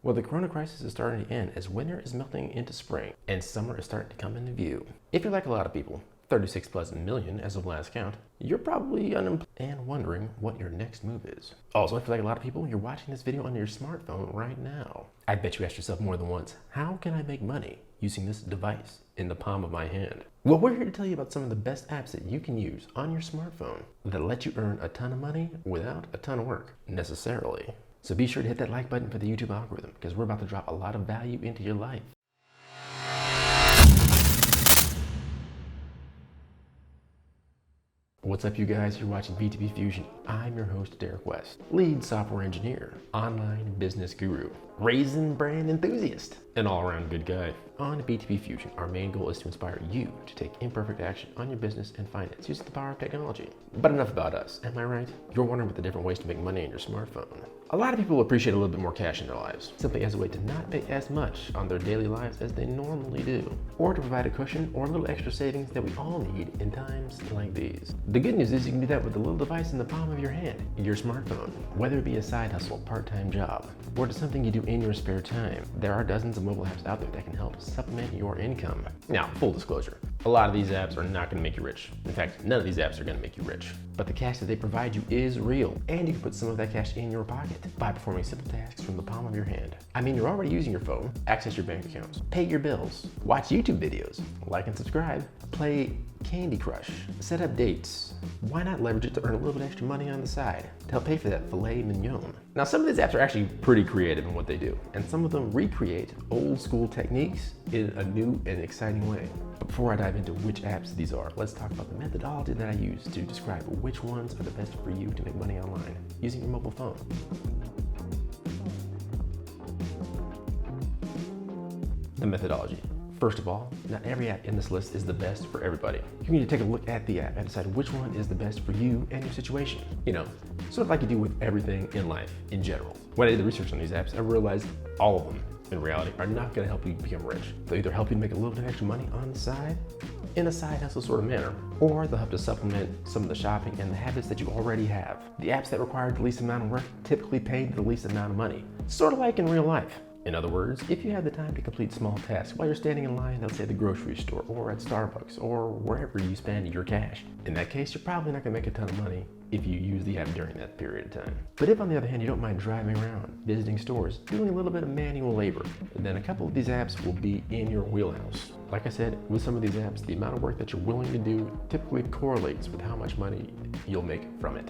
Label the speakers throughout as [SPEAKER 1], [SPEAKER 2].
[SPEAKER 1] Well, the corona crisis is starting to end as winter is melting into spring and summer is starting to come into view. If you're like a lot of people, 36 plus million as of last count, you're probably unemployed and wondering what your next move is. Also, if you're like a lot of people, you're watching this video on your smartphone right now. I bet you asked yourself more than once, how can I make money using this device in the palm of my hand? Well, we're here to tell you about some of the best apps that you can use on your smartphone that let you earn a ton of money without a ton of work, necessarily. So be sure to hit that like button for the YouTube algorithm because we're about to drop a lot of value into your life. What's up, you guys? You're watching B2B Fusion. I'm your host, Derek West, lead software engineer, online business guru, raisin brand enthusiast, and all-around good guy. On B2B Fusion, our main goal is to inspire you to take imperfect action on your business and finance using the power of technology. But enough about us, am I right? You're wondering about the different ways to make money on your smartphone. A lot of people appreciate a little bit more cash in their lives, simply as a way to not pay as much on their daily lives as they normally do, or to provide a cushion or a little extra savings that we all need in times like these. The good news is you can do that with a little device in the palm of your hand, your smartphone. Whether it be a side hustle, part-time job, or just something you do in your spare time, there are dozens of mobile apps out there that can help supplement your income. Now, full disclosure, a lot of these apps are not going to make you rich. In fact, none of these apps are going to make you rich. But the cash that they provide you is real, and you can put some of that cash in your pocket by performing simple tasks from the palm of your hand. I mean, you're already using your phone, access your bank accounts, pay your bills, watch YouTube videos, like and subscribe, play Candy Crush, set up dates. Why not leverage it to earn a little bit extra money on the side to help pay for that filet mignon? Now, some of these apps are actually pretty creative in what they do, and some of them recreate old school techniques in a new and exciting way. But before I dive into which apps these are, let's talk about the methodology that I use to describe which ones are the best for you to make money online using your mobile phone. The methodology. First of all, not every app in this list is the best for everybody. You need to take a look at the app and decide which one is the best for you and your situation. You know, sort of like you do with everything in life in general. When I did the research on these apps, I realized all of them, in reality, are not going to help you become rich. They'll either help you make a little bit extra money on the side, in a side hustle sort of manner, or they'll help to supplement some of the shopping and the habits that you already have. The apps that require the least amount of work typically pay the least amount of money, sort of like in real life. In other words, if you have the time to complete small tasks while you're standing in line, let's say at the grocery store or at Starbucks or wherever you spend your cash, in that case, you're probably not going to make a ton of money if you use the app during that period of time. But if, on the other hand, you don't mind driving around, visiting stores, doing a little bit of manual labor, then a couple of these apps will be in your wheelhouse. Like I said, with some of these apps, the amount of work that you're willing to do typically correlates with how much money you'll make from it.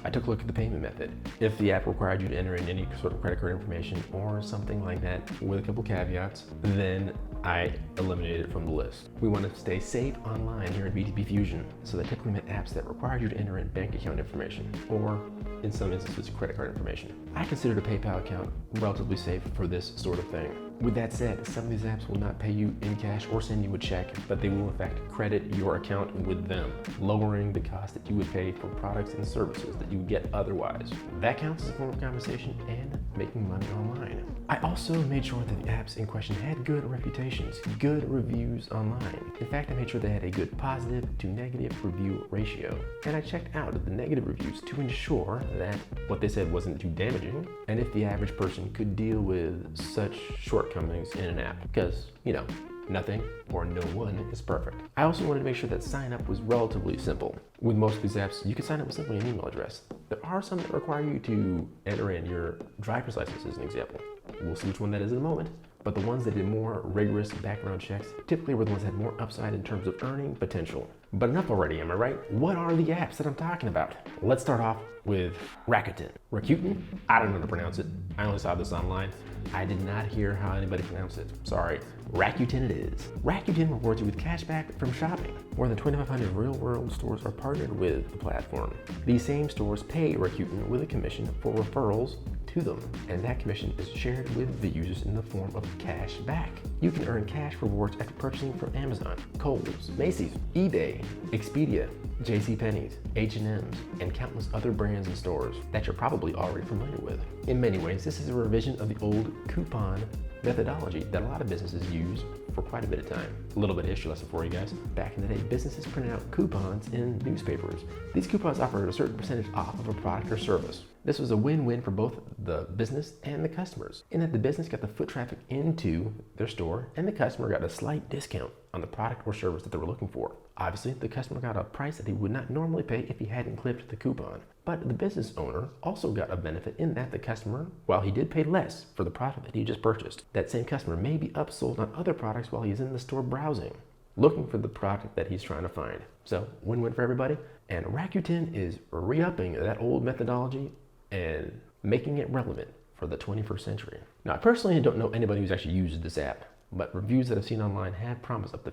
[SPEAKER 1] I took a look at the payment method. If the app required you to enter in any sort of credit card information or something like that with a couple caveats, then I eliminated it from the list. We want to stay safe online here at B2B Fusion, so that typically meant apps that required you to enter in bank account information, or in some instances, credit card information. I considered a PayPal account relatively safe for this sort of thing. With that said, some of these apps will not pay you in cash or send you a check, but they will in fact credit your account with them, lowering the cost that you would pay for products and services that you would get otherwise. That counts as a form of conversation and making money online. I also made sure that the apps in question had good reputations, good reviews online. In fact, I made sure they had a good positive to negative review ratio. And I checked out the negative reviews to ensure that what they said wasn't too damaging, and if the average person could deal with such shortcomings in an app. Because, you know, nothing or no one is perfect. I also wanted to make sure that sign up was relatively simple. With most of these apps, you can sign up with simply an email address. There are some that require you to enter in your driver's license as an example. We'll see which one that is in a moment. But the ones that did more rigorous background checks typically were the ones that had more upside in terms of earning potential. But enough already, am I right? What are the apps that I'm talking about? Let's start off with Rakuten. Rakuten? I don't know how to pronounce it. I only saw this online. I did not hear how anybody pronounced it. Sorry. Rakuten it is. Rakuten rewards you with cash back from shopping. More than 2,500 real-world stores are partnered with the platform. These same stores pay Rakuten with a commission for referrals to them, and that commission is shared with the users in the form of cash back. You can earn cash rewards after purchasing from Amazon, Kohl's, Macy's, eBay, Expedia, JCPenney's, H&M's, and countless other brands and stores that you're probably already familiar with. In many ways, this is a revision of the old coupon methodology that a lot of businesses use for quite a bit of time. A little bit of history lesson for you guys. Back in the day, businesses printed out coupons in newspapers. These coupons offered a certain percentage off of a product or service. This was a win-win for both the business and the customers, in that the business got the foot traffic into their store and the customer got a slight discount on the product or service that they were looking for. Obviously, the customer got a price that he would not normally pay if he hadn't clipped the coupon. But the business owner also got a benefit in that the customer, while he did pay less for the product that he just purchased, that same customer may be upsold on other products while he's in the store browsing, looking for the product that he's trying to find. So, win-win for everybody. And Rakuten is re-upping that old methodology and making it relevant for the 21st century. Now, I personally don't know anybody who's actually used this app, but reviews that I've seen online have promised up to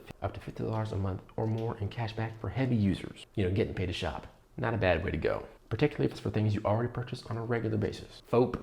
[SPEAKER 1] $50 a month or more in cash back for heavy users, getting paid to shop. Not a bad way to go, particularly if it's for things you already purchase on a regular basis. FOAP.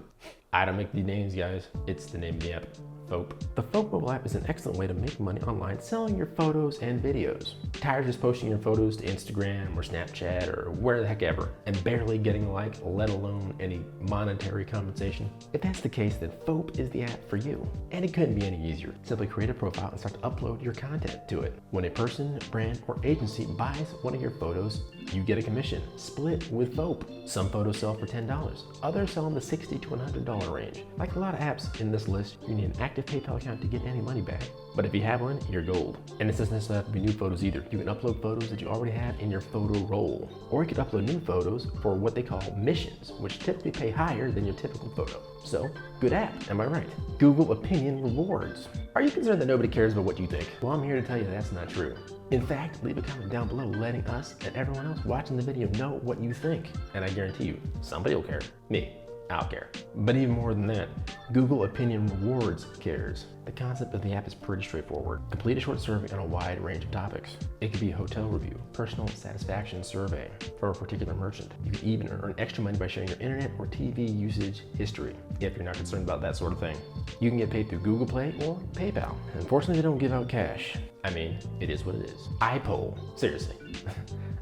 [SPEAKER 1] I don't make these names, guys. It's the name of the app. FOAP. The FOAP mobile app is an excellent way to make money online selling your photos and videos. Tired of just posting your photos to Instagram or Snapchat or where the heck ever and barely getting a like, let alone any monetary compensation? If that's the case, then FOAP is the app for you. And it couldn't be any easier. Simply create a profile and start to upload your content to it. When a person, brand, or agency buys one of your photos, you get a commission, split with FOAP. Some photos sell for $10. Others sell in the $60 to $100 range. Like a lot of apps in this list, you need an active PayPal account to get any money back. But if you have one, you're gold. And it doesn't necessarily have to be new photos either. You can upload photos that you already have in your photo roll. Or you could upload new photos for what they call missions, which typically pay higher than your typical photo. So, good app, am I right? Google Opinion Rewards. Are you concerned that nobody cares about what you think? Well, I'm here to tell you that's not true. In fact, leave a comment down below letting us and everyone else watching the video know what you think. And I guarantee you, somebody will care. Me. I'll care. But even more than that, Google Opinion Rewards cares. The concept of the app is pretty straightforward. Complete a short survey on a wide range of topics. It could be a hotel review, personal satisfaction survey for a particular merchant. You can even earn extra money by sharing your internet or TV usage history, if you're not concerned about that sort of thing. You can get paid through Google Play or PayPal. Unfortunately, they don't give out cash. I mean, it is what it is. iPoll. Seriously.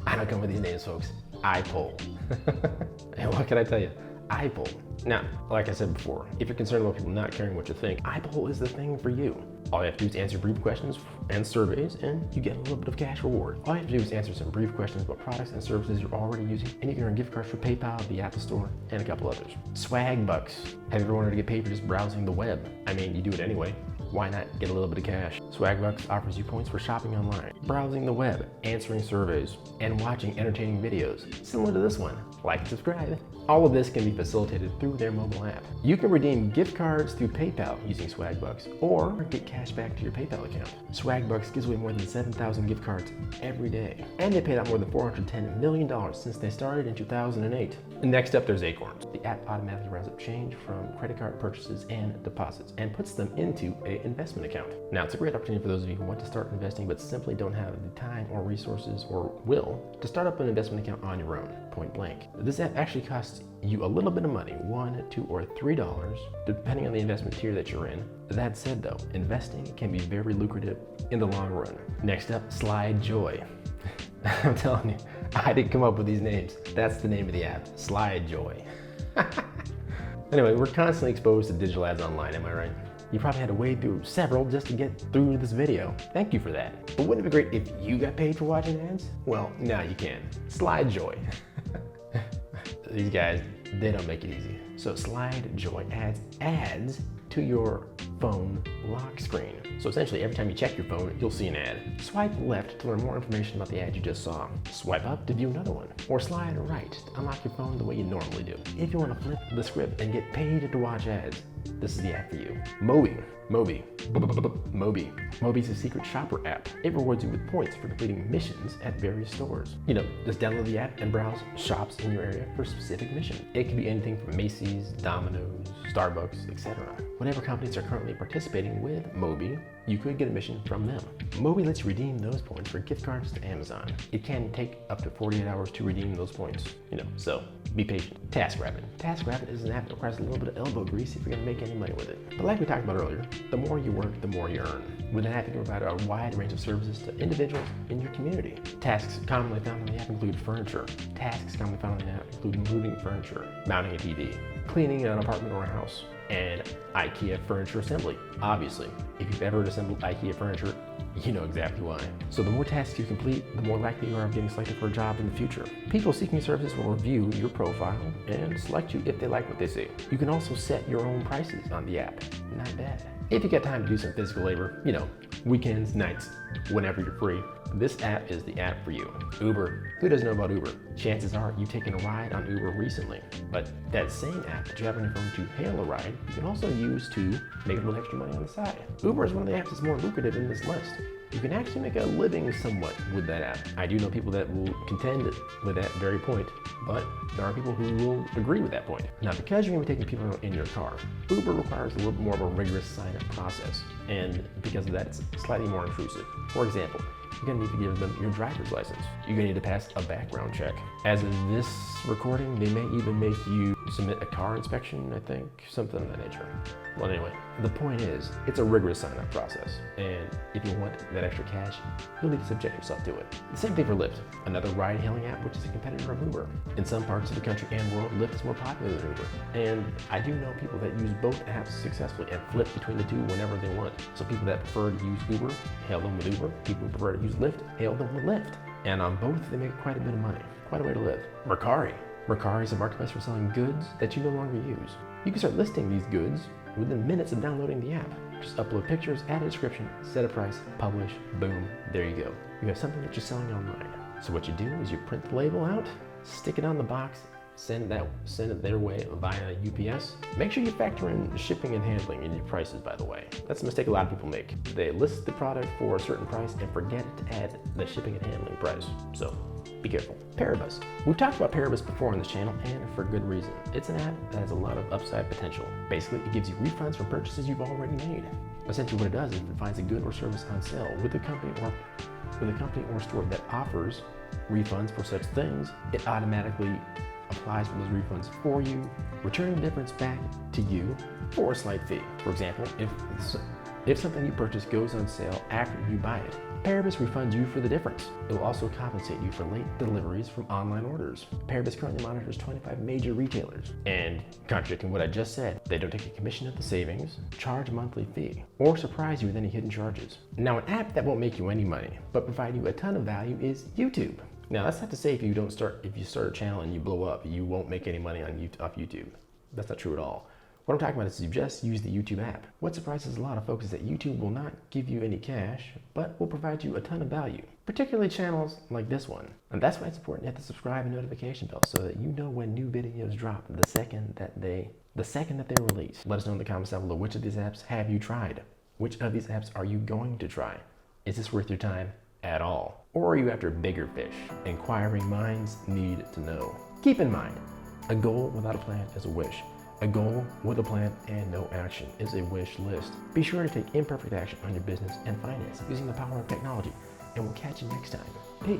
[SPEAKER 1] I don't come with these names, folks. iPoll. And what can I tell you? iPoll. Now, like I said before, if you're concerned about people not caring what you think, iPoll is the thing for you. All you have to do is answer brief questions and surveys, and you get a little bit of cash reward. All you have to do is answer some brief questions about products and services you're already using, and you can earn gift cards for PayPal, the Apple Store, and a couple others. Swag bucks. Have you ever wanted to get paid for just browsing the web? I mean, you do it anyway. Why not get a little bit of cash? Swagbucks offers you points for shopping online, browsing the web, answering surveys, and watching entertaining videos, similar to this one. Like and subscribe. All of this can be facilitated through their mobile app. You can redeem gift cards through PayPal using Swagbucks, or get cash back to your PayPal account. Swagbucks gives away more than 7,000 gift cards every day, and they paid out more than $410 million since they started in 2008. Next up, there's Acorns. The app automatically rounds up change from credit card purchases and deposits and puts them into an investment account. Now, it's a great opportunity for those of you who want to start investing but simply don't have the time or resources or will to start up an investment account on your own, point blank. This app actually costs you a little bit of money, $1, $2, or $3, depending on the investment tier that you're in. That said though, investing can be very lucrative in the long run. Next up, Slide Joy. I'm telling you, I didn't come up with these names. That's the name of the app, Slide Joy. Anyway, we're constantly exposed to digital ads online, am I right? You probably had to wade through several just to get through this video. Thank you for that. But wouldn't it be great if you got paid for watching ads? Well, now you can. Slide Joy. These guys, they don't make it easy. So Slide Joy adds ads to your phone lock screen. So essentially, every time you check your phone, you'll see an ad. Swipe left to learn more information about the ad you just saw. Swipe up to view another one. Or slide right to unlock your phone the way you normally do. If you want to flip the script and get paid to watch ads, this is the app for you. Moby. Moby's a secret shopper app. It rewards you with points for completing missions at various stores. Just download the app and browse shops in your area for a specific mission. It could be anything from Macy's, Domino's, Starbucks, etc. Whatever companies are currently participating with Moby, you could get a mission from them. Moby lets you redeem those points for gift cards to Amazon. It can take up to 48 hours to redeem those points, so be patient. TaskRabbit is an app that requires a little bit of elbow grease if you're gonna make any money with it. But like we talked about earlier, the more you work, the more you earn. With an app, you can provide a wide range of services to individuals in your community. Tasks commonly found on the app include furniture. Tasks commonly found on the app include moving furniture, mounting a TV, cleaning an apartment or a house, and IKEA furniture assembly. Obviously, if you've ever assembled IKEA furniture, you know exactly why. So the more tasks you complete, the more likely you are of getting selected for a job in the future. People seeking services will review your profile and select you if they like what they see. You can also set your own prices on the app. Not bad. If you got time to do some physical labor, you know, weekends, nights, whenever you're free, this app is the app for you. Uber. Who doesn't know about Uber? Chances are you've taken a ride on Uber recently. But that same app that you have on your phone to hail a ride, you can also use to make a little extra money on the side. Uber is one of the apps that's more lucrative in this list. You can actually make a living somewhat with that app. I do know people that will contend with that very point, but there are people who will agree with that point. Now, because you're gonna be taking people in your car, Uber requires a little bit more of a rigorous sign-up process, and because of that, it's slightly more intrusive. For example, you're gonna need to give them your driver's license. You're gonna need to pass a background check. As of this recording, they may even make you submit a car inspection, I think, something of that nature. Well, anyway, the point is, it's a rigorous sign-up process, and if you want that extra cash, you'll need to subject yourself to it. The same thing for Lyft, another ride-hailing app which is a competitor of Uber. In some parts of the country and world, Lyft is more popular than Uber, and I do know people that use both apps successfully and flip between the two whenever they want. So people that prefer to use Uber, hail them with Uber. People who prefer to use Lyft, hail them with Lyft. And on both, they make quite a bit of money. Quite a way to live. Mercari. Mercari is a marketplace for selling goods that you no longer use. You can start listing these goods within minutes of downloading the app. Just upload pictures, add a description, set a price, publish, boom, there you go. You have something that you're selling online. So what you do is you print the label out, stick it on the box, send it their way via UPS. Make sure you factor in shipping and handling in your prices, by the way. That's a mistake a lot of people make. They list the product for a certain price and forget to add the shipping and handling price. So be careful. Paribus. We've talked about Paribus before on this channel, and for good reason. It's an app that has a lot of upside potential. Basically, it gives you refunds for purchases you've already made. Essentially what it does is it finds a good or service on sale with a company or store that offers refunds for such things. It automatically applies for those refunds for you, returning the difference back to you for a slight fee. For example, if something you purchase goes on sale after you buy it, Paribus refunds you for the difference. It will also compensate you for late deliveries from online orders. Paribus currently monitors 25 major retailers, and contradicting what I just said, they don't take a commission of the savings, charge a monthly fee, or surprise you with any hidden charges. Now, an app that won't make you any money, but provide you a ton of value is YouTube. Now, that's not to say if you start a channel and you blow up, you won't make any money off YouTube. That's not true at all. What I'm talking about is you just use the YouTube app. What surprises a lot of folks is that YouTube will not give you any cash, but will provide you a ton of value, particularly channels like this one. And that's why it's important to hit the subscribe and notification bell so that you know when new videos drop the second that they're released. Let us know in the comments down below, which of these apps have you tried? Which of these apps are you going to try? Is this worth your time at all? Or are you after bigger fish? Inquiring minds need to know. Keep in mind, a goal without a plan is a wish. A goal with a plan and no action is a wish list. Be sure to take imperfect action on your business and finance using the power of technology, and we'll catch you next time. Peace.